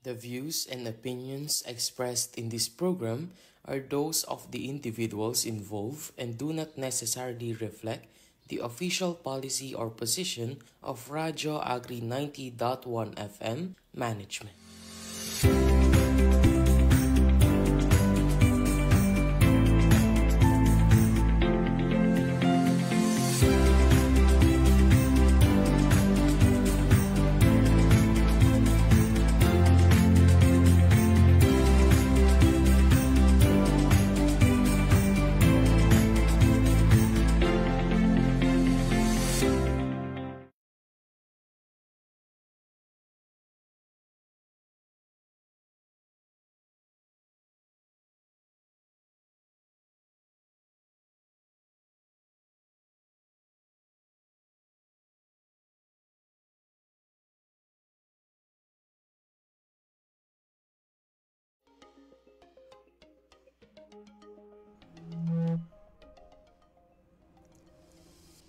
The views and opinions expressed in this program are those of the individuals involved and do not necessarily reflect the official policy or position of Radyo Agri 90.1 FM management.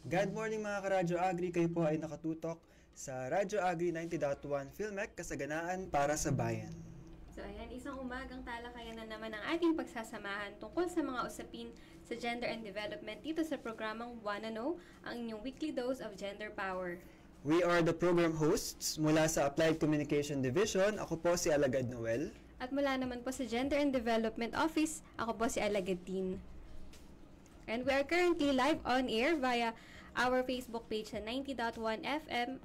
Good morning mga ka-Radyo Agri, kayo po ay nakatutok sa Radyo Agri 90.1 PhilMec, kasaganaan para sa bayan. So ayan, isang umagang talakayan na naman ang ating pagsasamahan tungkol sa mga usapin sa gender and development dito sa programang Wanna Know, ang inyong weekly dose of gender power. We are the program hosts mula sa Applied Communication Division. Ako po si Alagad Noel. At mula naman po sa Gender and Development Office, ako po si Alagad Tin. And we are currently live on air via our Facebook page sa 90.1 FM.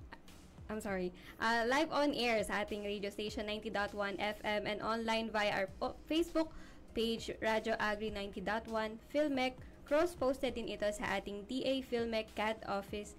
Live on air sa ating radio station 90.1 FM and online via our Facebook page Radyo Agri 90.1 PhilMec. Cross-posted din ito sa ating TA PhilMec CAD Office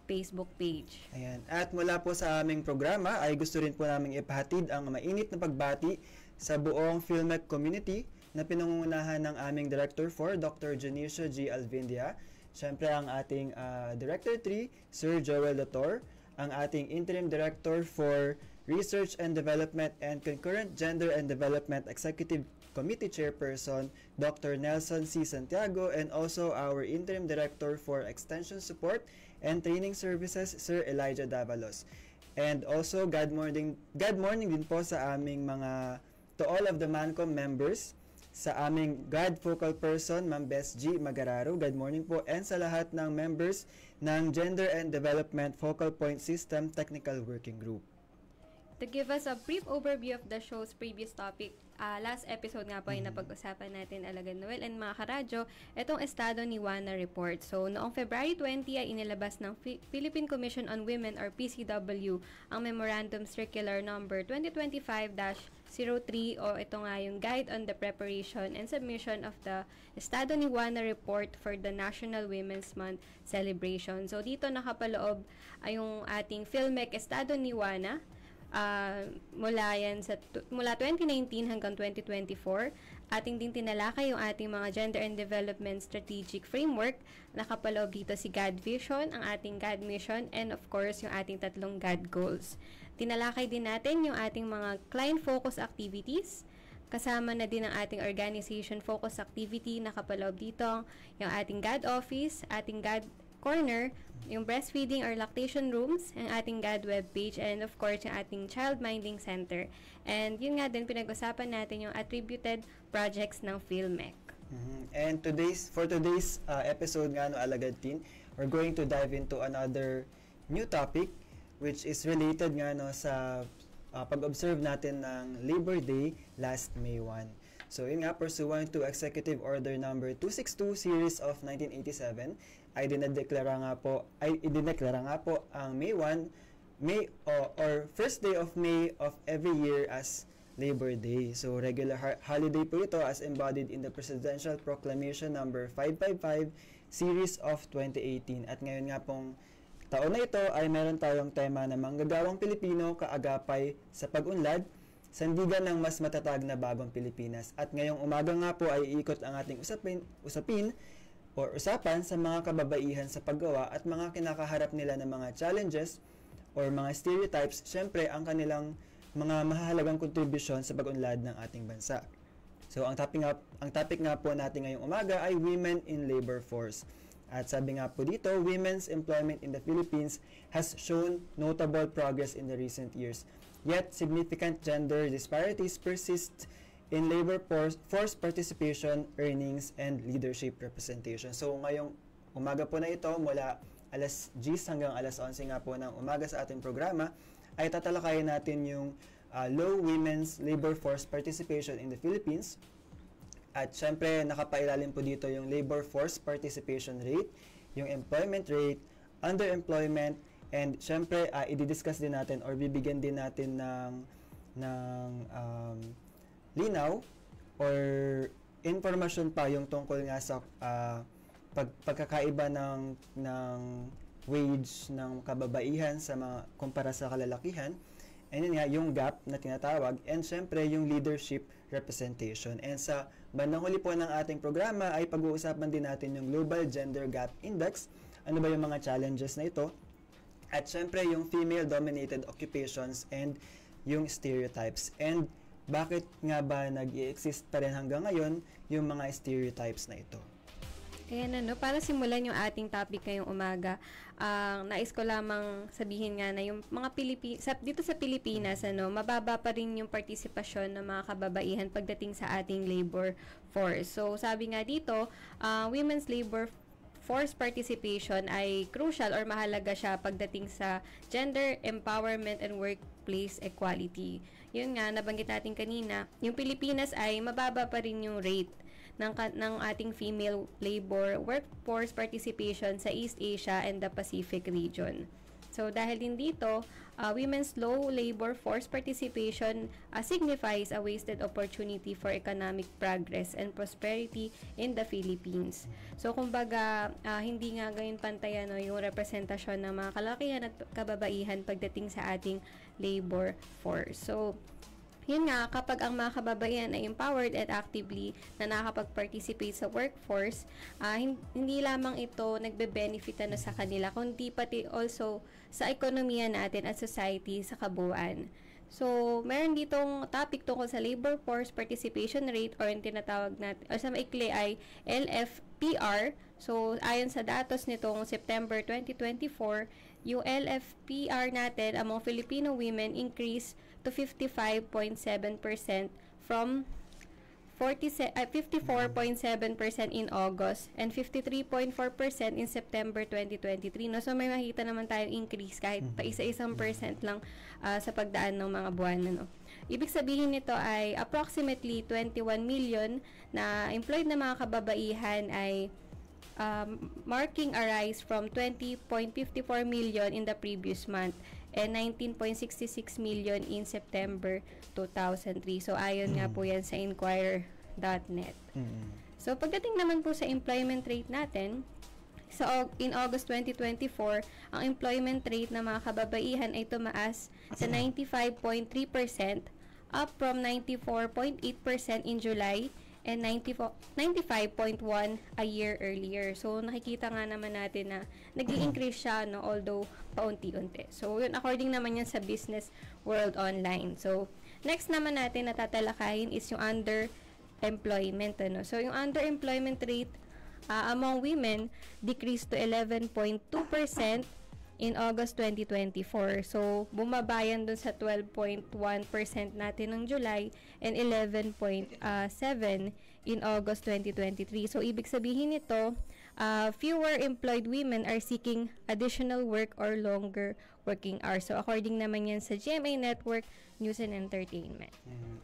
Facebook page. Ayan. At mula po sa aming programa ay gusto rin po namin ipahatid ang mainit na pagbati sa buong PhilMec community na pinangungunahan ng aming Director 4, Dr. Janicia G. Alvindia. Siyempre ang ating Director 3, Sir Joel Lator, ang ating Interim Director for Research and Development and Concurrent Gender and Development Executive Committee Chairperson, Dr. Nelson C. Santiago, and also our Interim Director for Extension Support and Training Services, Sir Elijah Davalos. And also, good morning din po sa aming to all of the MANCOM members, sa aming GAD Focal Person, Ma'am Bess G. Magararo, good morning po, and sa lahat ng members ng Gender and Development Focal Point System Technical Working Group. To give us a brief overview of the show's previous topic, last episode nga po ay napag-usapan natin Alagad Noel and mga karadyo, itong estado ni WANA report. So, noong February 20 ay inilabas ng Philippine Commission on Women or PCW ang Memorandum Circular Number 2025-03 o ito nga yung Guide on the Preparation and Submission of the Estado ni WANA Report for the National Women's Month Celebration. So, dito nakapaloob ay yung ating PhilMec Estado ni WANA. Mula 2019 hanggang 2024, ating din tinalakay yung ating mga Gender and Development Strategic Framework. Nakapaloob dito si GAD Vision, ang ating GAD Mission, and of course, yung ating tatlong GAD Goals. Tinalakay din natin yung ating mga Client Focus Activities, kasama na din ang ating Organization Focus Activity. Nakapaloob dito yung ating GAD Office, ating GAD Corner, yung breastfeeding or lactation rooms, ang ating GAD webpage, and of course, yung ating Child Minding Center. And yun nga din, pinag-usapan natin yung attributed projects ng PhilMec. And for today's episode nga, Alagad Tin, we're going to dive into another new topic which is related nga sa pag-observe natin ng Labor Day last May 1. So yun nga, pursuant to Executive Order number 262 series of 1987, ay idineklara nga po ang May 1 or first day of May of every year as Labor Day. So regular holiday po ito as embodied in the Presidential Proclamation number 555 series of 2018. At ngayon nga pong taon na ito ay meron tayong tema na manggagawang Pilipino kaagapay sa pag-unlad, sandigan ng mas matatag na bagong Pilipinas. At ngayong umaga nga po ay iikot ang ating usapan sa mga kababaihan sa paggawa at mga kinakaharap nila ng mga challenges or mga stereotypes, syempre ang kanilang mga mahalagang kontribusyon sa pag-unlad ng ating bansa. So ang topic nga po natin ngayong umaga ay Women in Labor Force. At sabi nga po dito, women's employment in the Philippines has shown notable progress in the recent years. Yet, significant gender disparities persist in labor force participation, earnings, and leadership representation. So, ngayong umaga po na ito, mula alas 10 hanggang alas 11 nga po ng umaga sa ating programa, ay tatalakayin natin yung low women's labor force participation in the Philippines. At syempre, nakapailalim po dito yung labor force participation rate, yung employment rate, underemployment, and syempre, i-discuss din natin or bibigyan din natin ng linaw or information pa yung tungkol nga sa pagkakaiba ng wage ng kababaihan sa mga kumpara sa kalalakihan. And yun nga, yung gap na tinatawag, and syempre yung leadership representation. And sa bandang huli po ng ating programa ay pag-uusapan din natin yung Global Gender Gap Index. Ano ba yung mga challenges na ito? At syempre yung female-dominated occupations and yung stereotypes. And bakit nga ba nag-i-exist pa rin hanggang ngayon yung mga stereotypes na ito? Ayan, para simulan yung ating topic ngayong umaga, nais ko lamang sabihin nga na yung mga dito sa Pilipinas, mababa pa rin yung partisipasyon ng mga kababaihan pagdating sa ating labor force. So, sabi nga dito, women's labor force participation ay crucial or mahalaga siya pagdating sa gender empowerment and workplace equality. Yun nga, nabanggit natin kanina, yung Pilipinas ay mababa pa rin yung rate ng ating female labor workforce participation sa East Asia and the Pacific region. So, dahil din dito, women's low labor force participation signifies a wasted opportunity for economic progress and prosperity in the Philippines. So, kumbaga, hindi nga ganyan pantayan yung representasyon ng mga kalakihan at kababaihan pagdating sa ating labor force. So, yun nga, kapag ang mga kababaihan ay empowered at actively na nakakapag-participate sa workforce, hindi lamang ito nagbe-benefit sa kanila, kundi pati also sa ekonomiya natin at society sa kabuuan. So, meron ditong topic tungkol sa labor force participation rate or yung tinatawag natin, o sa maikli ay LFPR. So, ayon sa datos nitong September 2024, yung LFPR natin among Filipino women increased to 55.7% from 54.7% in August and 53.4% in September 2023. No? So, may makita naman tayong increase kahit pa isa-isang percent lang sa pagdaan ng mga buwan. Ibig sabihin nito ay approximately 21 million na employed na mga kababaihan ay marking a rise from 20.54 million in the previous month and 19.66 million in September 2003. So, ayon nga po yan sa Inquirer.net. So, pagdating naman po sa employment rate natin, in August 2024, ang employment rate ng mga kababaihan ay tumaas sa 95.3%, up from 94.8% in July and 95.1 a year earlier. So, nakikita nga naman natin na nag-i-increase siya, although paunti-unti. So, yun, according naman yan sa Business World Online. So, next naman natin na tatalakayin is yung underemployment. So, yung underemployment rate among women decreased to 11.2% in August 2024. So, bumabayan dun sa 12.1% natin ng July and 11.7% in August 2023. So, ibig sabihin nito, fewer employed women are seeking additional work or longer working hours. So, according naman yan sa GMA Network, News and Entertainment.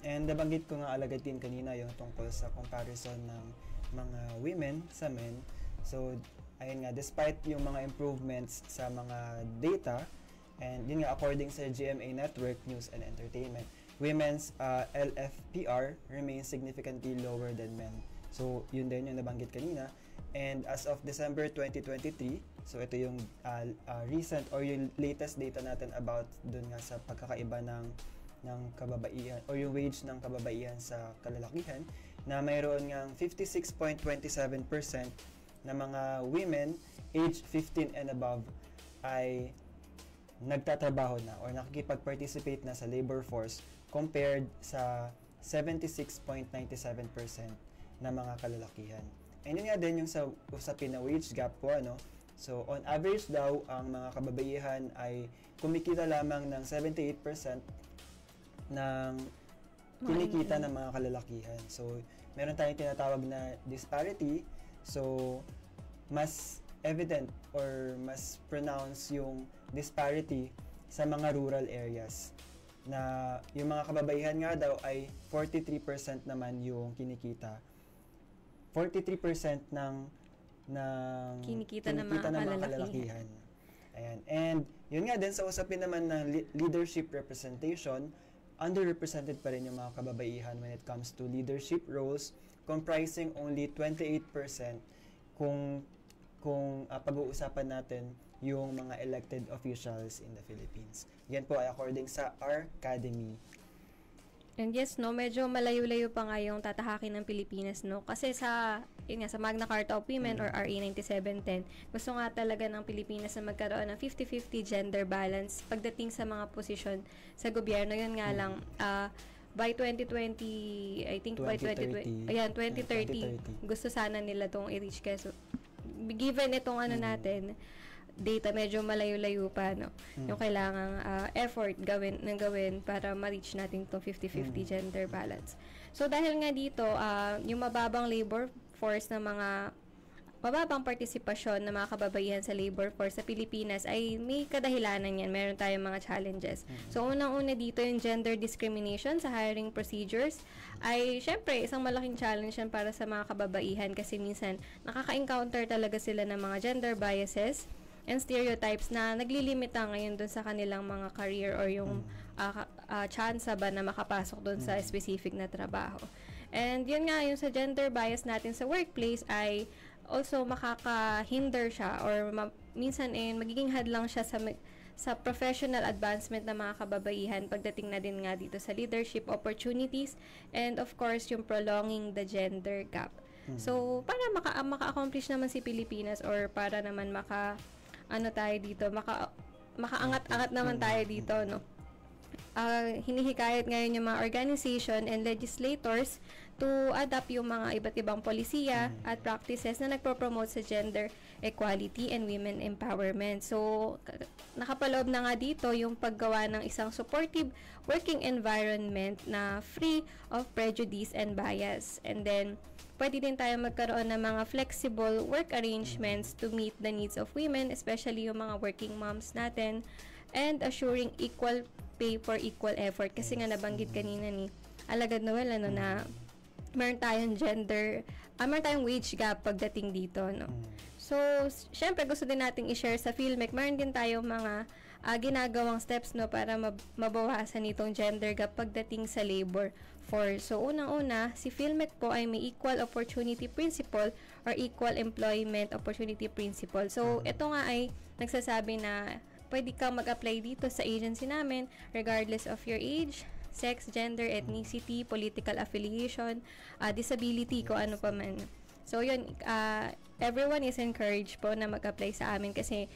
And nabanggit ko nga alagad din kanina yung tungkol sa comparison ng mga women sa men. So, ayun nga, despite yung mga improvements sa mga data, and yun nga, according sa GMA Network, News and Entertainment, women's LFPR remains significantly lower than men. So, yun din yung nabanggit kanina. And as of December 2023, so ito yung recent or yung latest data natin about dun nga sa pagkakaiba ng kababaihan or yung wage ng kababaihan sa kalalakihan, na mayroon ngang 56.27% na mga women age 15 and above ay nagtatrabaho na or nakikipag-participate na sa labor force compared sa 76.97% na mga kalalakihan. And yun nga din yung sa usapin na wage gap po, So, on average daw, ang mga kababaihan ay kumikita lamang ng 78% ng kinikita ng mga kalalakihan. So, meron tayong tinatawag na disparity. So, mas evident or mas pronounced yung disparity sa mga rural areas. Na yung mga kababaihan nga daw ay 43% naman yung kinikita. 43% ng kinikita ng mga kalalakihan. Ayan. And yun nga din sa usapin naman ng leadership representation, underrepresented pa rin yung mga kababaihan when it comes to leadership roles, comprising only 28% kung pag-uusapan natin yung mga elected officials in the Philippines. Yan po ay according sa our academy. And yes, no, medyo malayo-layo pa nga yung tatahakin ng Pilipinas, no? Kasi sa Magna Carta of Women or RA 9710, gusto nga talaga ng Pilipinas na magkaroon ng 50-50 gender balance pagdating sa mga posisyon sa gobyerno. Yun nga lang, by 2020, I think by 2030, 2030, gusto sana nila tong i-reach. Kasi given itong natin, data medyo malayo-layo pa, no? Yung kailangang effort gawin para ma-reach natin itong 50-50 gender balance. So dahil nga dito, yung mababang labor force ng mababang partisipasyon ng mga kababaihan sa labor force sa Pilipinas ay may kadahilanan yan. Meron tayong mga challenges. So, unang-una dito yung gender discrimination sa hiring procedures ay syempre isang malaking challenge yan para sa mga kababaihan kasi minsan nakaka-encounter talaga sila ng mga gender biases and stereotypes na naglilimita ngayon dun sa kanilang mga career or yung chance ba na makapasok dun sa specific na trabaho. And yun nga, yung sa gender bias natin sa workplace ay also makaka-hinder siya or minsan magiging hadlang siya sa professional advancement ng mga kababaihan pagdating na din nga dito sa leadership opportunities and of course yung prolonging the gender gap. So para maka-accomplish naman si Pilipinas or para naman makaangat-angat naman tayo dito, no? Hinihikayat ngayon yung mga organization and legislators to adapt yung mga iba't ibang polisiya at practices na nagpo-promote sa gender equality and women empowerment. So, nakapaloob na nga dito yung paggawa ng isang supportive working environment na free of prejudice and bias. And then, pwede din tayo magkaroon ng mga flexible work arrangements to meet the needs of women, especially yung mga working moms natin, and assuring equal pay for equal effort. Kasi nga nabanggit kanina ni Alagad Noel, na meron tayong wage gap pagdating dito, no? So, syempre gusto din nating i-share sa PhilMec, meron din tayong mga ginagawang steps, no, para mabawasan itong gender gap pagdating sa labor force. So, unang-una, si PhilMec po ay may Equal Opportunity Principle or Equal Employment Opportunity Principle. So, ito nga ay nagsasabi na pwede kang mag-apply dito sa agency namin regardless of your age, sex, gender, ethnicity, political affiliation, disability, kung ano pa man. So, yun, everyone is encouraged po na mag-apply sa amin kasi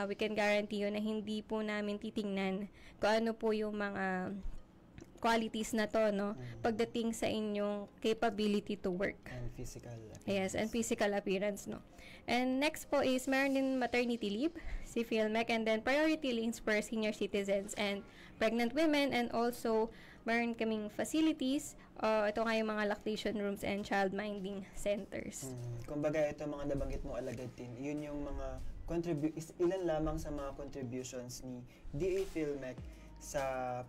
we can guarantee yun na hindi po namin titingnan kung ano po yung mga qualities na to, no? Pagdating sa inyong capability to work. And physical appearance. Yes, and physical appearance, no? And next po is meron din maternity leave, si PhilMec, and then priority links for senior citizens and pregnant women, and also meron kaming facilities, ito nga yung mga lactation rooms and child minding centers. Kumbaga ito mga nabanggit mo, Alagad Tin, yun yung mga ilan lamang sa mga contributions ni DA PhilMec sa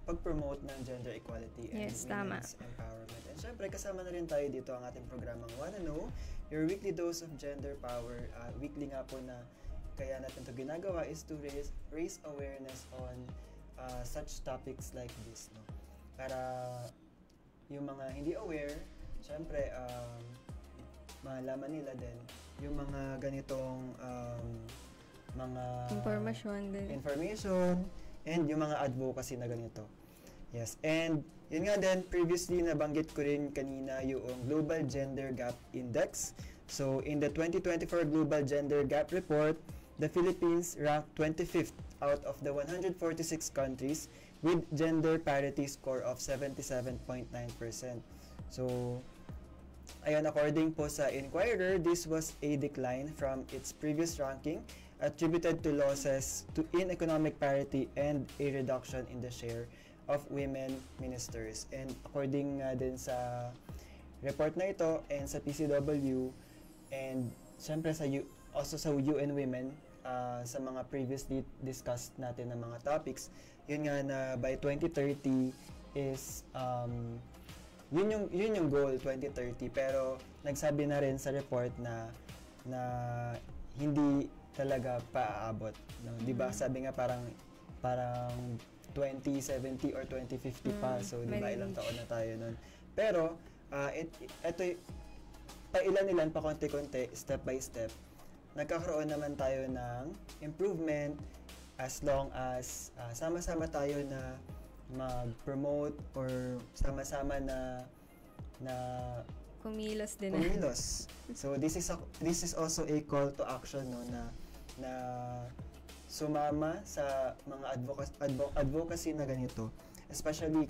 pag-promote ng gender equality and women's empowerment. And syempre, kasama na rin tayo dito ang ating programang Wanna Know, your weekly dose of gender power. Weekly nga po na kaya natin ito ginagawa is to raise awareness on such topics like this, no? Para yung mga hindi aware, syempre, malaman nila din yung mga ganitong mga information and yung mga advocacy na ganito. Yes, and yun nga din, previously nabanggit ko rin kanina yung Global Gender Gap Index. So, in the 2024 Global Gender Gap Report, the Philippines ranked 25th out of the 146 countries with gender parity score of 77.9%. So, ayun, according po sa Inquirer, this was a decline from its previous ranking attributed to losses in economic parity and a reduction in the share of women ministers. And according nga din sa report na ito and sa PCW and syempre also sa UN Women, sa mga previously discussed natin na mga topics, yun nga na by 2030 is yun yung goal, 2030, pero nagsabi na rin sa report na hindi talaga paaabot, no? 'Di ba? Sabi nga parang 2070 or 2050 pa. So 'di ba ilang taon na tayo nun. Pero ito pailan-ilan pa konti-konti, step by step. Nagkakaroon naman tayo ng improvement as long as sama-sama tayo na mag-promote or sama-sama na kumilos din. Kumilos. So this is also a call to action, no, na sumama sa mga advocacy na ganito, especially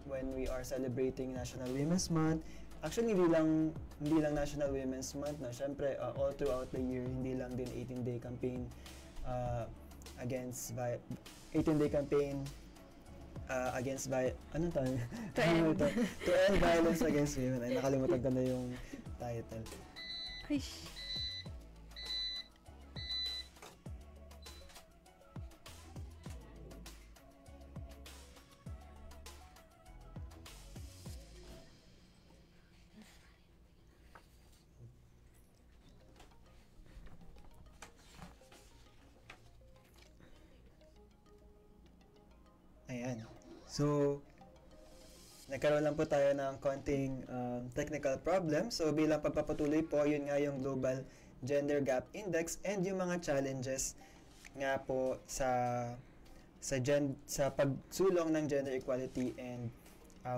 when we are celebrating National Women's Month. Actually, hindi lang National Women's Month, no. Syempre, all throughout the year, hindi lang din 18-day campaign against 18-day campaign against anong tawag? To end violence against women. Ay, nakalimutan ko na yung title. Ay, Ayan. So, nagkaroon lang po tayo ng konting technical problem. So, bilang pagpapatuloy po, yun nga yung Global Gender Gap Index and yung mga challenges nga po sa pagsulong ng gender equality and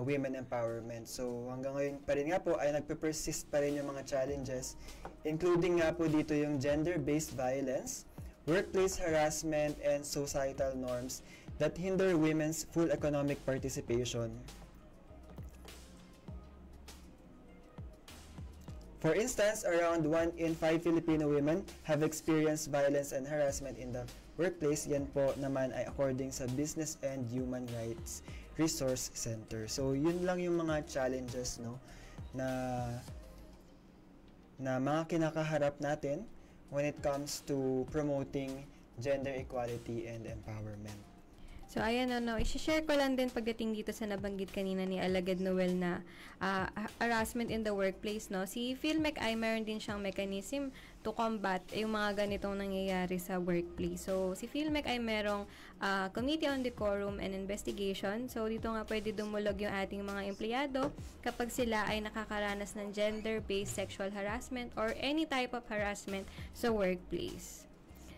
women empowerment. So, hanggang ngayon pa rin nga po ay nagpe-persist pa rin yung mga challenges, including nga po dito yung gender-based violence, workplace harassment, and societal norms that hinder women's full economic participation. For instance, around 1 in 5 Filipino women have experienced violence and harassment in the workplace. Yan po naman ay according sa Business and Human Rights Resource Center. So, yun lang yung mga challenges, no, na mga kinakaharap natin when it comes to promoting gender equality and empowerment. so, ayan, i-share ko lang din pagdating dito sa nabanggit kanina ni Alagad Noel na harassment in the workplace, no? Si PhilMec ay meron din siyang mechanism to combat yung mga ganitong nangyayari sa workplace. So, si PhilMec ay merong Committee on Decorum and Investigation. So, dito nga pwede dumulog yung ating mga empleyado kapag sila ay nakakaranas ng gender-based sexual harassment or any type of harassment sa workplace.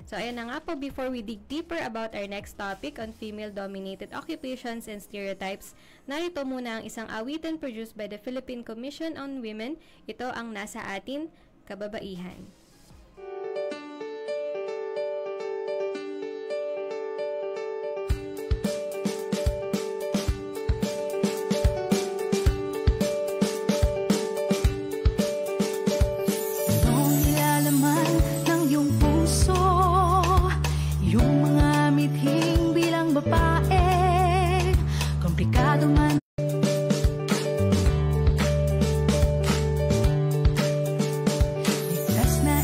So, ayan na nga po, before we dig deeper about our next topic on female-dominated occupations and stereotypes, narito muna ang isang awitin produced by the Philippine Commission on Women. Ito ang Nasa Atin, Kababaihan. Ligtas na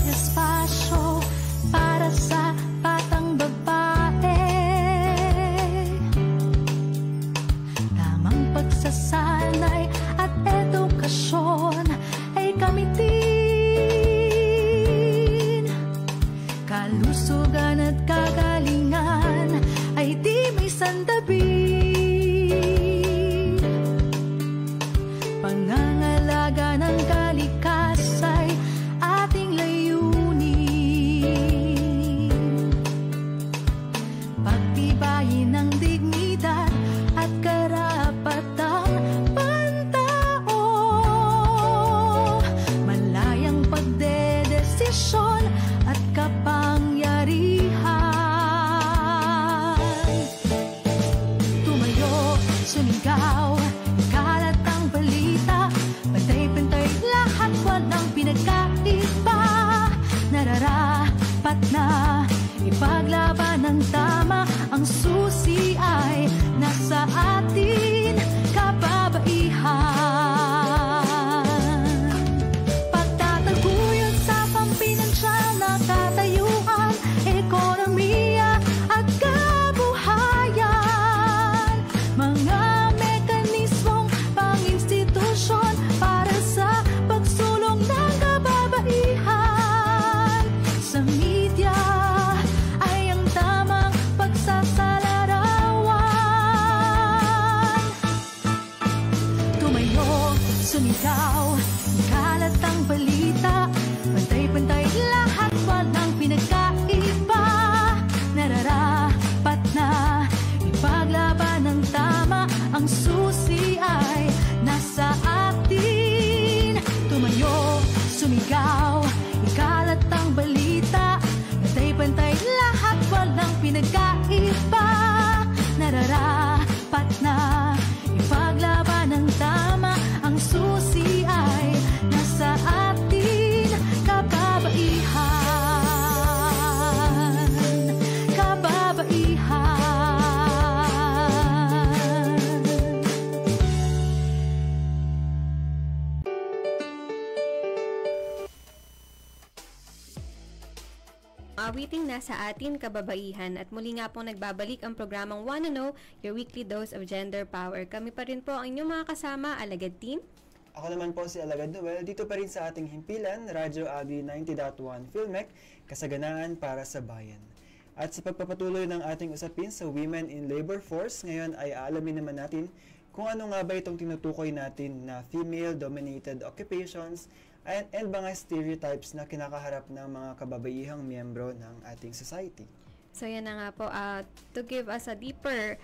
awiting Nasa Atin Kababaihan. At muli nga po nagbabalik ang programang Wanna Know, your weekly dose of gender power. Kami pa rin po ang inyong mga kasama, Alagad Team. Ako naman po si Alagad Noel, dito pa rin sa ating himpilan, Radyo Abi 90.1 Filmec, kasaganaan para sa bayan. At sa pagpapatuloy ng ating usapin sa Women in Labor Force, ngayon ay aalamin naman natin kung ano nga ba itong tinutukoy natin na female-dominated occupations and mga stereotypes na kinakaharap ng mga kababaihang miyembro ng ating society. So yan na nga po, to give us a deeper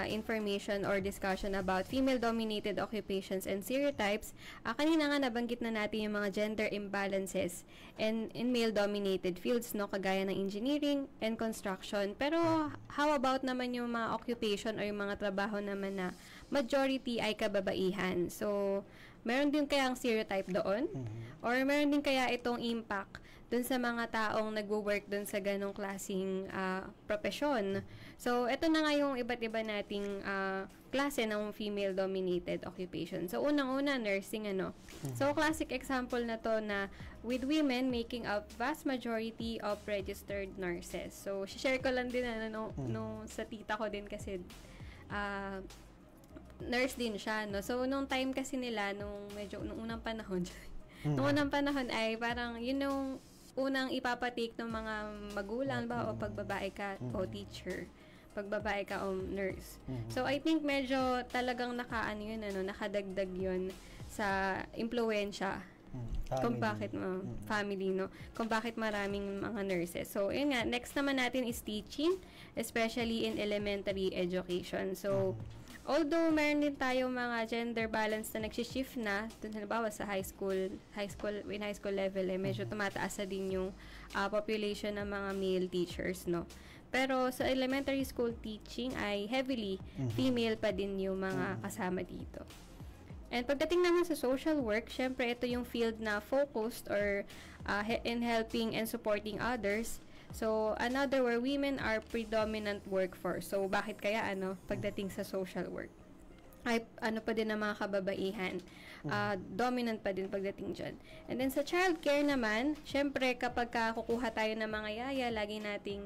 information or discussion about female-dominated occupations and stereotypes, kanina nga nabanggit na natin yung mga gender imbalances in male-dominated fields, no, kagaya ng engineering and construction. Pero how about naman yung mga occupation or yung mga trabaho naman na majority ay kababaihan? So, meron din kaya ang stereotype doon? Or meron din kaya itong impact dun sa mga taong nagwo-work dun sa ganong klaseng profesyon? So, ito na nga yung iba't iba nating klase ng female-dominated occupation. So, unang-una, nursing, ano. So, classic example na to na with women making up vast majority of registered nurses. So, share ko lang din no, sa tita ko din kasi nurse din siya, no. So, nung time kasi nila, nung unang panahon, nung unang panahon ay parang, yun yung unang ipapatake ng mga magulang ba o pagbabae ka o teacher, pagbabae ka o nurse. So I think medyo talagang nakadagdag yun sa impluwensya kung bakit family, no, kung bakit maraming mga nurses. So yun nga, next naman natin is teaching, especially in elementary education. So although meron din tayo mga gender balance na nagsishift na, halimbawa sa high school level, medyo tumataas na din yung population ng mga male teachers, no. Pero sa elementary school teaching ay heavily female pa din yung mga kasama dito. And pagdating naman sa social work, syempre ito yung field na focused or in helping and supporting others. So, another where women are predominant workforce. So, bakit kaya pagdating sa social work? Ay, pa din ng mga kababaihan. Dominant pa din pagdating dyan. And then, sa childcare naman, syempre, kapag kukuha tayo ng mga yaya, lagi nating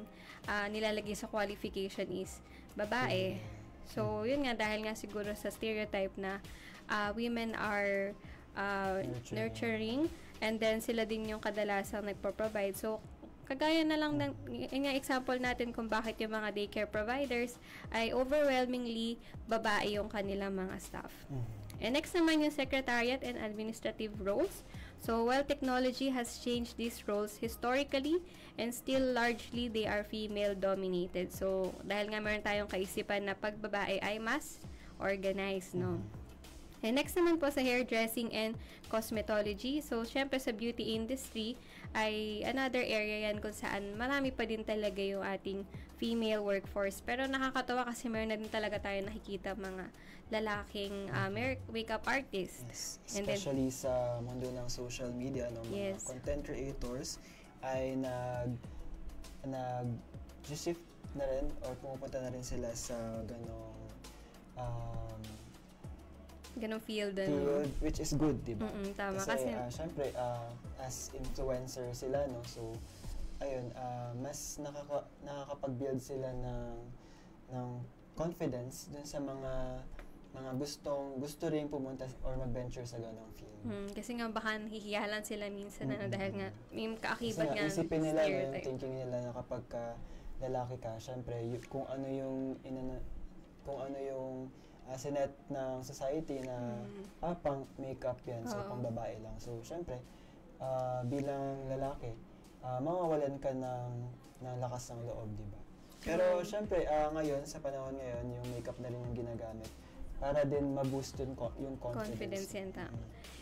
nilalagay sa qualification is babae. So, yun nga, dahil nga siguro sa stereotype na women are nurturing, and then sila din yung kadalasang nagpo-provide. So, kagaya na lang ng example natin kung bakit yung mga daycare providers ay overwhelmingly babae yung kanilang mga staff. And next naman yung secretariat and administrative roles. So, while technology has changed these roles historically and still largely they are female-dominated. So, dahil nga meron tayong kaisipan na pag babae ay mas organized, no? And next naman po sa hairdressing and cosmetology. So, syempre sa beauty industry ay another area yan kung saan marami pa din talaga yung ating female workforce. Pero nakakatawa kasi meron na din talaga tayo nakikita mga lalaking makeup artists. Yes, especially sa mundo ng social media, no, mga content creators ay nag-shift na rin or pumupunta na rin sila sa ganong field, which is good, diba? Tama. Kasi syempre, as influencer sila, no? So, ayun, mas nakakapag-build sila ng confidence dun sa mga gusto rin pumunta or mag-venture sa ganong field. Kasi nga baka nahihiyalan sila minsan dahil nga may kaakibat nga isipin nila, yung thinking nila na kapag lalaki ka, syempre, kung ano yung sinet ng society na pang makeup yan, so pang babae lang. So, syempre, bilang lalaki, mawawalan ka ng lakas ng loob, di ba? Pero, syempre, ngayon, sa panahon ngayon, yung makeup na rin yung ginagamit para din ma-boost yung confidence. Yan,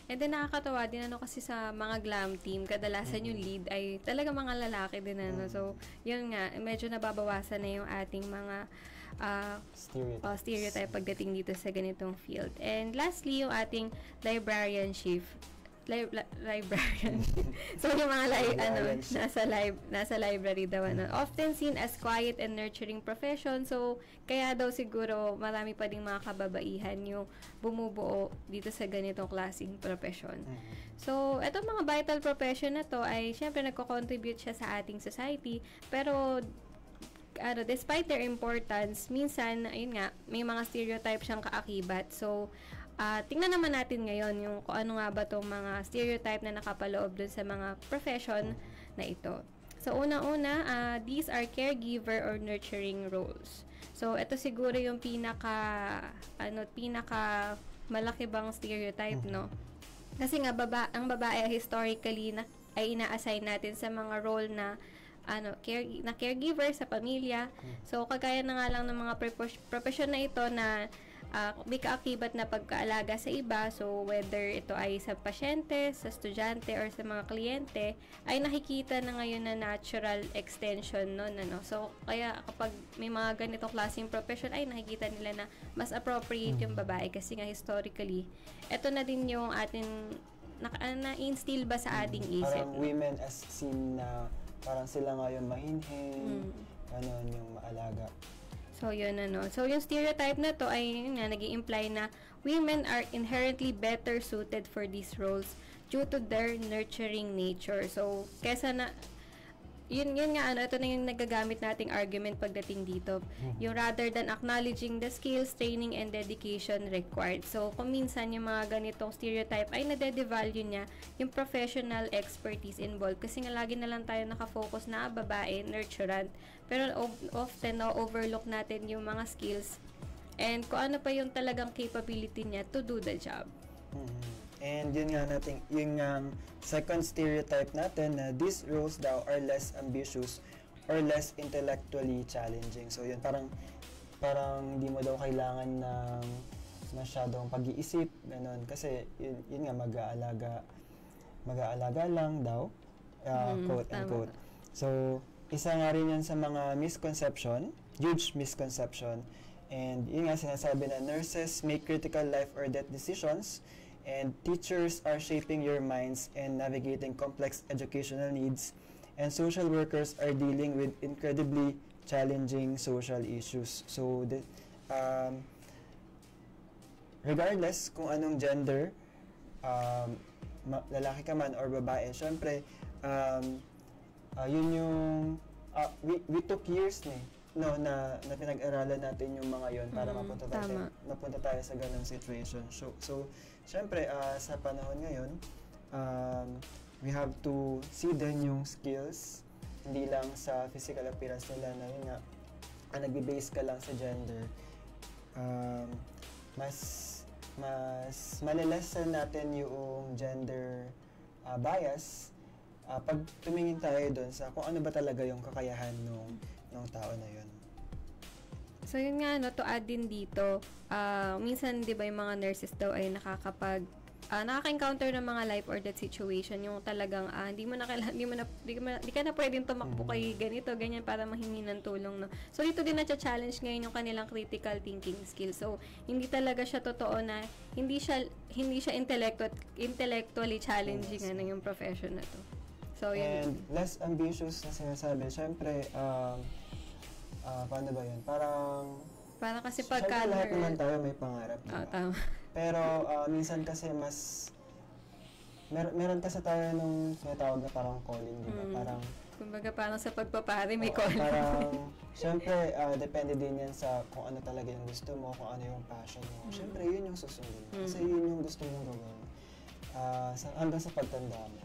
And then, nakakatawa din kasi sa mga glam team, kadalasan yung lead ay talaga mga lalaki din, So, yun nga, medyo nababawasan na yung ating mga stereotype pagdating dito sa ganitong field. And lastly, yung ating librarianship. librarian. So yung mga nasa library daw often seen as quiet and nurturing profession. So kaya daw siguro marami pa ding mga kababaihan yung bumubuo dito sa ganitong klaseng profession. So etong mga vital profession na to ay syempre nagko-contribute siya sa ating society, pero despite their importance, minsan ayun nga may mga stereotype siyang kaakibat. So tingnan naman natin ngayon yung kung ano nga ba itong mga stereotype na nakapaloob dun sa mga profession na ito. So, unang-una, these are caregiver or nurturing roles. So, ito siguro yung pinaka malaki bang stereotype, no? Kasi nga, ang babae historically ay ina-assign natin sa mga role na caregiver sa pamilya. So, kagaya na nga lang ng mga profession na ito na may kaakibat na pagkaalaga sa iba. So, whether ito ay sa pasyente, sa estudyante, or sa mga kliyente, ay nakikita na ngayon na natural extension nun, ano. So, kaya kapag may mga ganitong klaseng profession, ay nakikita nila na mas appropriate yung babae kasi nga historically, ito na din yung ating na-instill ba sa ating isip. Parang women as seen na parang sila nga yung mahinhin, yung maalaga. So, yun So, yung stereotype na to ay nag-i-imply na women are inherently better suited for these roles due to their nurturing nature. So, kesa na yun nga ito na yung nagagamit nating argument pagdating dito. Yung rather than acknowledging the skills, training, and dedication required. So, kung minsan yung mga ganitong stereotype ay nade-devalue niya yung professional expertise involved. Kasi nga lagi na lang tayo nakafocus na babae, nurturant. Pero often overlook natin yung mga skills and kung ano pa yung talagang capability niya to do the job. And yun nga natin, yung second stereotype natin na these roles daw are less ambitious or less intellectually challenging. So yun, parang hindi mo daw kailangan ng masyadong pag-iisip, ganun. Kasi yun nga, mag-aalaga lang daw, quote and quote. So, isa nga rin yan sa mga huge misconception. And yun nga, sinasabi na nurses make critical life or death decisions, and teachers are shaping your minds and navigating complex educational needs, and social workers are dealing with incredibly challenging social issues. So, regardless kung anong gender, lalaki ka man or babae, syempre, yun yung, we took years na pinag-aralan natin yung mga yon para mapunta tayo sa ganung situation. So syempre, sa panahon ngayon, we have to see din yung skills, hindi lang sa physical appearance nila na yun nga, nagbe-base ka lang sa gender. Mas malilesen natin yung gender bias pag tumingin tayo doon sa kung ano ba talaga yung kakayahan ng tao na yun. So yun nga, to add din dito, minsan di ba yung mga nurses daw ay nakaka-encounter ng mga life or death situation, yung talagang hindi ka na pwedeng tumakbo kay ganito, ganyan para mahingi ng tulong, no. So dito din na-challenge ngayon yung kanilang critical thinking skills. So hindi talaga siya totoo na hindi siya intellectually challenging yung profession na to. So yun. And less ambitious na sinasabi, syempre paano ba yun? Parang kasi pagka lahat naman tayo may pangarap, diba? Tama. Pero minsan kasi meron kasi tayo nung tinatawag na parang calling, diba? Parang kumbaga parang sa pagpapari may calling. Parang syempre depende din yan sa kung ano talaga yung gusto mo, kung ano yung passion mo. Syempre yun yung susundin mo. Kasi yun yung gusto mong gawin hanggang sa pagtanda mo.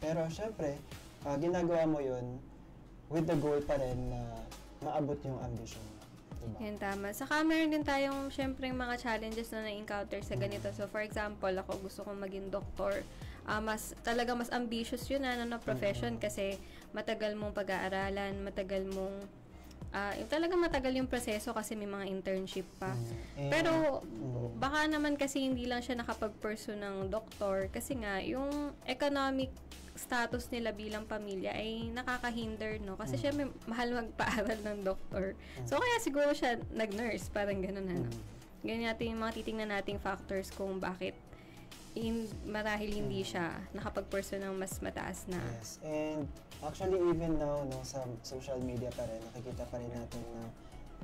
Pero syempre, ginagawa mo yun with the goal pa rin na maabot yung ambition mo. Diba? Yan, tama. Saka meron din tayong syempre mga challenges na na-encounter sa ganito. So for example, ako gusto kong maging doktor. Mas ambitious yun na profession kasi matagal mong pag-aaralan, matagal yung proseso kasi may mga internship pa. Pero baka naman kasi hindi lang siya nakapag-pursue ng doktor kasi nga yung economic status nila bilang pamilya ay nakakahinder, no? Kasi syempre mahal magpaaral ng doktor. So kaya siguro siya nag-nurse, parang gano'n, ano. Ganyan natin yung mga titingnan nating factors kung bakit marahil hindi siya nakapag-pursue ng mas mataas na. Yes. And actually even now, no, sa social media pa rin, nakikita pa rin natin na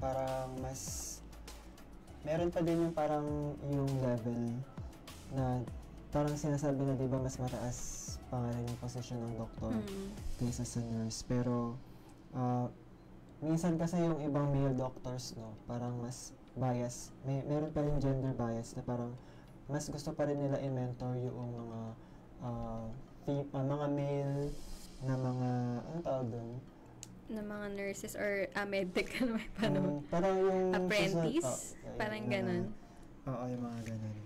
parang mas meron pa din yung parang yung level na parang sinasabi na 'di ba mas mataas pa nga rin yung posisyon ng doktor kaysa sa nurse. Pero minsan kasi yung ibang male doctors, no, parang mas bias. Meron pa rin gender bias na parang mas gusto pa rin nila i-mentor yung mga male na mga, ano tawag doon? Na mga nurses or medtech, ano ba paano? Parang yung apprentice? Parang ganun. Oo, yung mga ganun.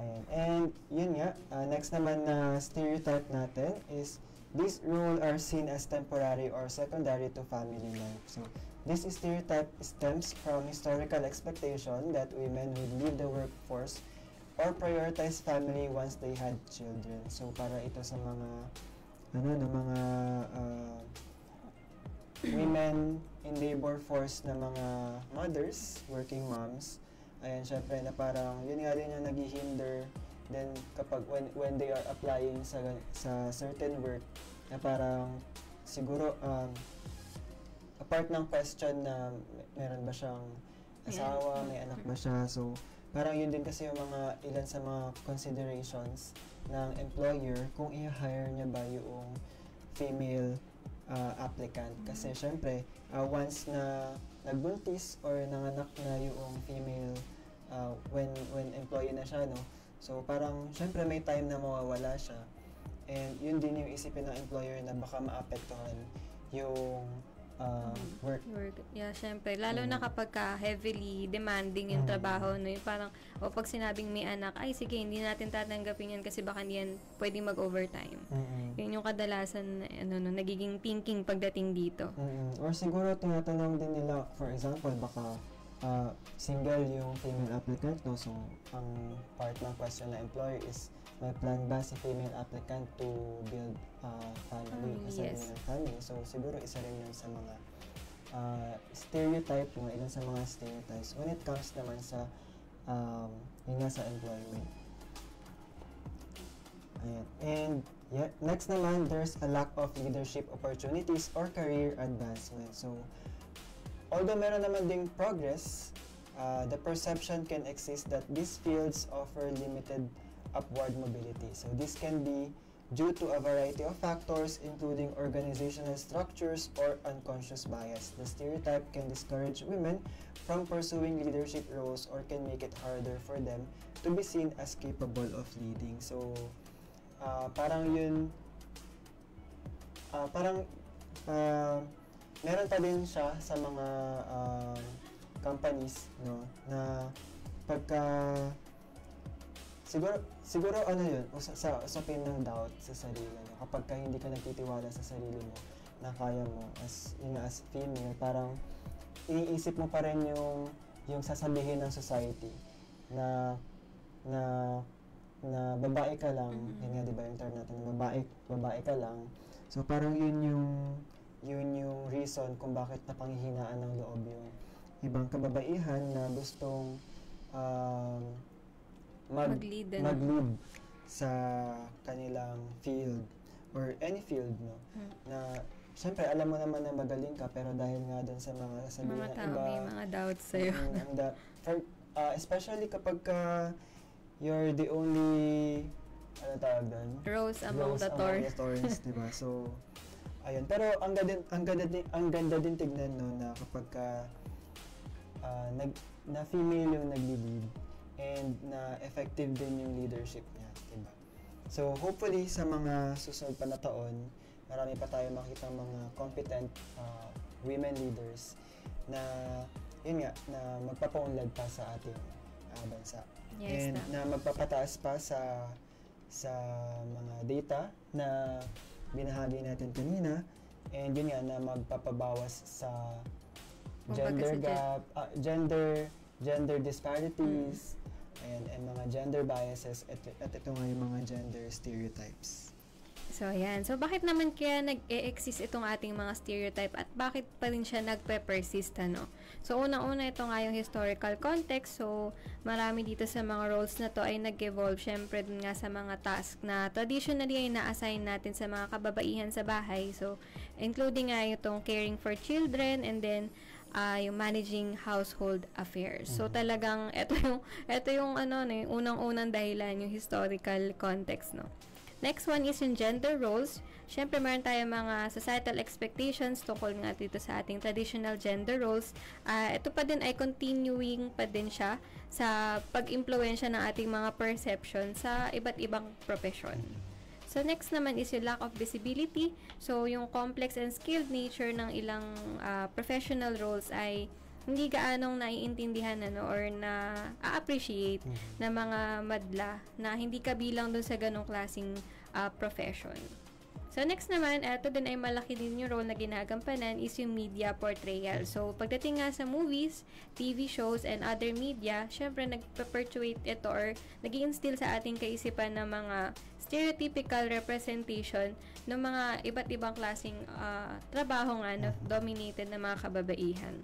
Ayan. And yun nga, next naman na stereotype natin is these roles are seen as temporary or secondary to family life. So, this stereotype stems from historical expectation that women would leave the workforce or prioritize family once they had children. So, para ito sa mga mga women in labor force na mga mothers, working moms. Ayan, syempre na parang yun nga din yung naghihinder then kapag when they are applying sa certain work na parang siguro apart ng question na meron ba siyang asawa, may anak ba siya, so parang yun din kasi yung mga ilan sa mga considerations ng employer kung i-hire niya ba yung female applicant. Kasi syempre, once na nagbuntis or nanganak na yung female when employee na siya, no? So parang syempre may time na mawawala siya. And yun din yung isipin ng employer na baka maapektuhan yung work. Yeah, syempre. Lalo na kapag heavily demanding yung trabaho, no? Yung parang, pag sinabing may anak, ay sige, hindi natin tatanggapin yan kasi baka hindi yan pwedeng mag-overtime. Yun yung kadalasan, nagiging thinking pagdating dito. Or siguro tinatanong din nila, for example, baka single yung female applicant, no? So, ang part ng question ng employer is, may plan ba si female applicant to build family, yes. family? So, siguro isa rin yun sa mga stereotype, ilan sa mga stereotypes when it comes naman sa yun nga sa employment. Ayan. And yeah, next naman, there's a lack of leadership opportunities or career advancement. So, although meron naman ding progress, the perception can exist that these fields offer limited upward mobility. So this can be due to a variety of factors, including organizational structures or unconscious bias. The stereotype can discourage women from pursuing leadership roles or can make it harder for them to be seen as capable of leading. So, parang yun, meron pa din siya sa mga companies, no, na pagka siguro ano yun, usapin ng doubt sa sarili, no? Kapag ka hindi ka nagtitiwala sa sarili mo na kaya mo as female, parang iniisip mo pa rin yung sasabihin ng society na babae ka lang, yun nga, di ba yung term natin, babae ka lang. So parang yun yung reason kung bakit napanghihinaan ng loob yung ibang kababaihan na gustong mag-lead sa kanilang field or any field, no? Na syempre alam mo naman na magaling ka, pero dahil nga dun sa mga sasabihin ng iba, may mga doubts sa'yo. Especially kapag you're the only rose among the thorns, diba? So ayun, pero ang ganda din tignan, no, na kapag na female yung nag-lead and na effective din yung leadership niya, diba? So hopefully sa mga susunod pa na taon, marami pa tayo makita mga competent women leaders na yun nga, na magpapaunlad pa sa ating bansa. Yes, and na magpapataas pa sa mga data na binahagi natin kanina, and yun nga, na magpapabawas sa gender gap, gender disparities, and mga gender biases, at ito nga yung mga gender stereotypes. So, yan. So, bakit naman kaya nag-e-exist itong ating mga stereotype at bakit pa rin siya nagpe-persist, ano? So, unang-una, ito nga yung historical context. So, marami dito sa mga roles na to ay nag-evolve, syempre, dun nga sa mga task na traditionally ay na-assign natin sa mga kababaihan sa bahay. So, including nga itong caring for children and then yung managing household affairs. So, talagang, ito yung ano, yung unang-unang dahilan, yung historical context, no? Next one is yung gender roles. Siyempre, meron tayong mga societal expectations tungkol nga dito sa ating traditional gender roles. Ito pa din ay continuing pa din siya sa pag-impluensya ng ating mga perception sa iba't ibang profession. So, next naman is yung lack of visibility. So, yung complex and skilled nature ng ilang professional roles ay hindi gaanong naiintindihan or na-appreciate ng mga madla na hindi kabilang dun sa ganong klaseng profession. So, next naman, ito din ay malaki din yung role na ginagampanan is yung media portrayal. So, pagdating nga sa movies, TV shows, and other media, syempre nag-perpetuate ito or nag-i-instill sa ating kaisipan ng mga stereotypical representation ng mga iba't ibang klaseng trabaho nga na dominated ng mga kababaihan.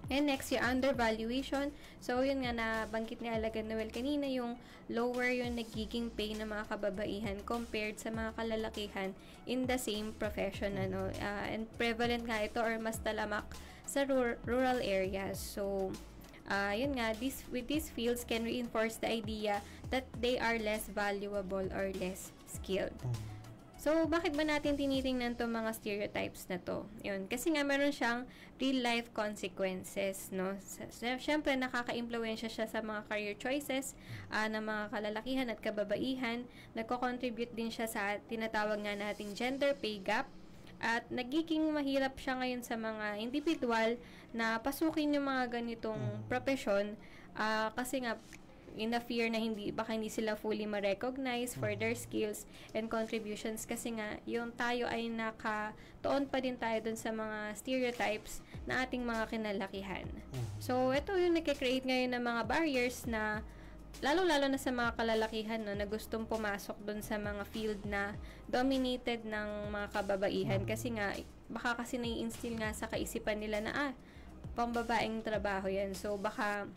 And next, yung undervaluation. So, yun nga, nabanggit ni Alagad Noel kanina, yung lower yung nagiging pay ng mga kababaihan compared sa mga kalalakihan in the same profession. And prevalent nga ito or mas talamak sa rural areas. So, yun nga, with these fields can reinforce the idea that they are less valuable or less skilled. So, bakit ba natin tinitingnan to mga stereotypes na to? Yun, kasi nga meron siyang real-life consequences, no? Siyempre, nakaka-impluwensya siya sa mga career choices ng mga kalalakihan at kababaihan. Nagko-contribute din siya sa tinatawag nga nating gender pay gap. At nagiging mahirap siya ngayon sa mga individual na pasukin yung mga ganitong profesyon kasi nga, in a fear na baka hindi sila fully ma-recognize for their skills and contributions kasi nga yung tayo ay nakatoon pa din tayo dun sa mga stereotypes na ating mga kinalakihan. So, ito yung nagke-create ngayon ng mga barriers na lalo-lalo na sa mga kalalakihan na gustong pumasok dun sa mga field na dominated ng mga kababaihan kasi nga baka kasi nai-instill nga sa kaisipan nila na pambabaeng trabaho yan. So, baka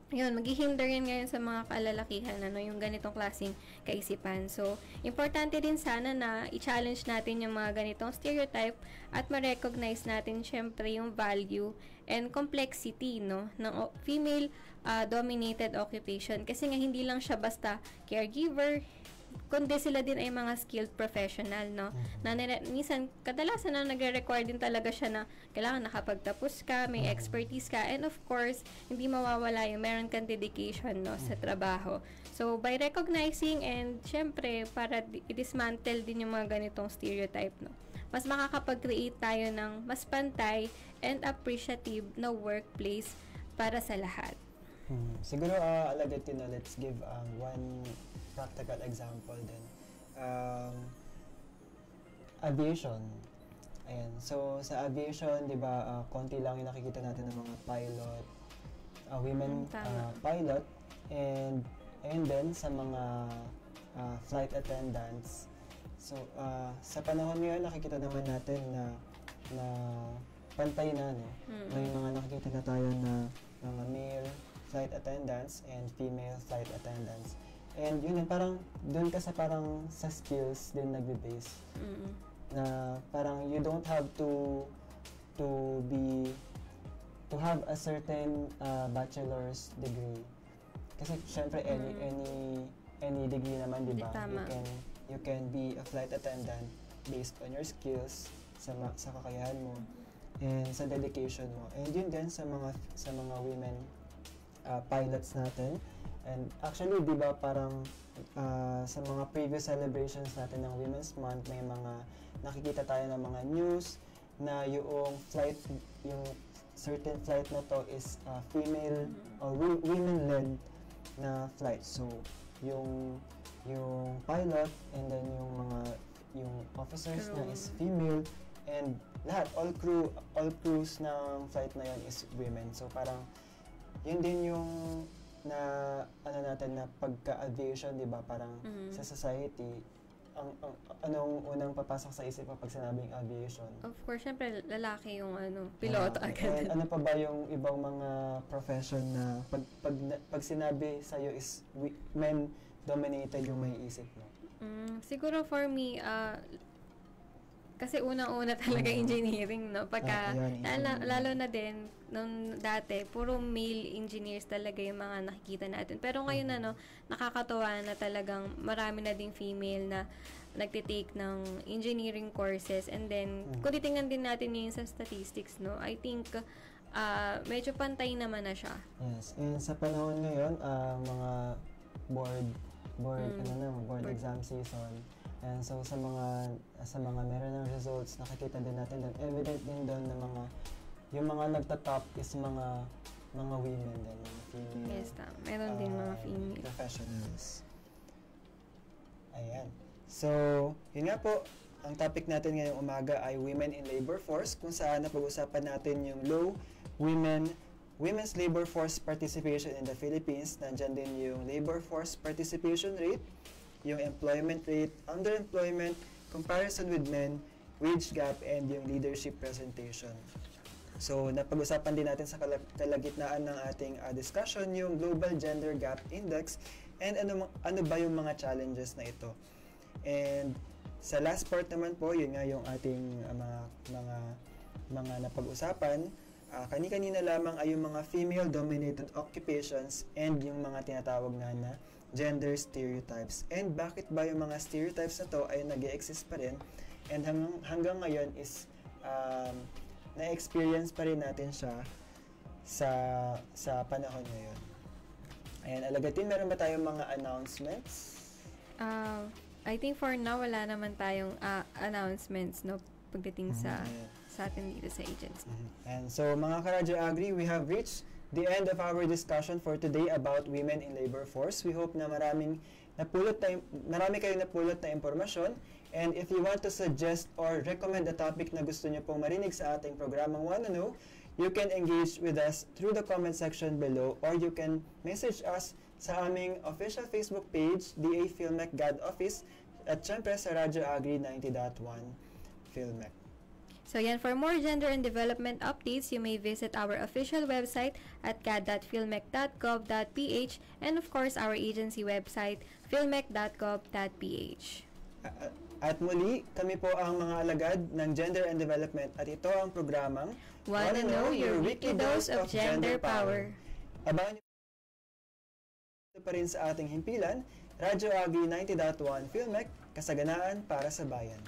yun, maghihinder yan ngayon sa mga kalalakihan, yung ganitong klaseng kaisipan. So, importante din sana na i-challenge natin yung mga ganitong stereotype at ma-recognize natin syempre yung value and complexity, ng female dominated occupation. Kasi nga, hindi lang siya basta caregiver, kundi sila din ay mga skilled professional, na minsan, kadalasan na nagre-require din talaga siya na kailangan nakapagtapos ka, may expertise ka, and of course, hindi mawawala yung meron kang dedication, sa trabaho. So, by recognizing and syempre, para i-dismantle din yung mga ganitong stereotype, mas makakapag-create tayo ng mas pantay and appreciative na workplace para sa lahat. Siguro, Alagad, let's give one practical example din. Aviation. Ayan. So, sa aviation, di ba, konti lang yung nakikita natin ng mga pilot, women pilot, and then sa mga flight attendants. So, sa panahon ngayon, nakikita naman natin na pantay na, May mga nakikita na tayo na mga male flight attendants and female flight attendants. And yun, parang doon ka parang sa skills din nagbe-base. Na parang you don't have to have a certain bachelor's degree. Kasi syempre any degree naman, di ba? You can be a flight attendant based on your skills, sa kakayahan mo and sa dedication mo. And yun din sa mga women pilots natin. And actually, di ba, parang sa mga previous celebrations natin ng Women's Month, may mga nakikita tayo ng mga news na yung certain flight na to is female or women-led na flight. So, yung pilot and then yung officers na is female and lahat, all crews ng flight na yun is women. So, parang yun din yung natin na pagka-aviation, di ba, parang sa society, anong unang papasok sa isip mo pag sinabing aviation? Of course, syempre, lalaki yung piloto agad. And ano pa ba yung ibang mga profession na pag sinabi sa'yo is men-dominated yung may isip mo? Siguro for me, kasi unang-una talaga engineering, no? Pagka, lalo na din, nung dati, puro male engineers talaga yung mga nakikita natin. Pero ngayon, nakakatuwa na talagang marami na ding female na nagtitake ng engineering courses. And then, kung titingnan din natin yun sa statistics, no? I think, medyo pantay naman na siya. Yes. And sa panahon ngayon, mga board exam season. And so sa mga meron ng results, nakikita din natin doon, evident din doon na yung mga nagtatop is mga women din, mga female. Yes, meron din mga female professionals. Ayan. So, yun nga po, ang topic natin ngayong umaga ay Women in Labor Force, kung saan napag-usapan natin yung low women's labor force participation in the Philippines. Nandyan din yung labor force participation rate, yung employment rate, underemployment, comparison with men, wage gap, and yung leadership presentation. So, napag-usapan din natin sa kalagitnaan ng ating discussion yung Global Gender Gap Index and ano ba yung mga challenges na ito. And sa last part naman po, yun nga yung ating mga napag-usapan. Kani-kanina lamang ay yung mga female-dominated occupations and yung mga tinatawag na gender stereotypes. And bakit ba yung mga stereotypes na to ay nag-e-exist pa rin and hanggang ngayon is na-experience pa rin natin siya sa panahon ngayon. Ayan, Alagatin, meron ba tayong mga announcements? I think for now, wala naman tayong announcements, no, pagdating sa atin dito sa agency. And so, mga Karadyo Agri, we have reached the end of our discussion for today about women in labor force. We hope na marami kayong napulot na impormasyon. And if you want to suggest or recommend a topic na gusto nyo pong marinig sa ating programang Wanna Know, you can engage with us through the comment section below, or you can message us sa aming official Facebook page, DA Philmec GAD Office, at syempre sa Radyo Agri 90.1 Philmec. So yan, for more gender and development updates, you may visit our official website at cad.philmec.gov.ph and of course our agency website, philmec.gov.ph. At muli, kami po ang mga alagad ng Gender and Development at ito ang programang Wanna Know, your weekly dose of gender power. Abangan niyo pa rin sa ating himpilan, Radyo Agri 90.1 Philmec, kasaganaan para sa bayan.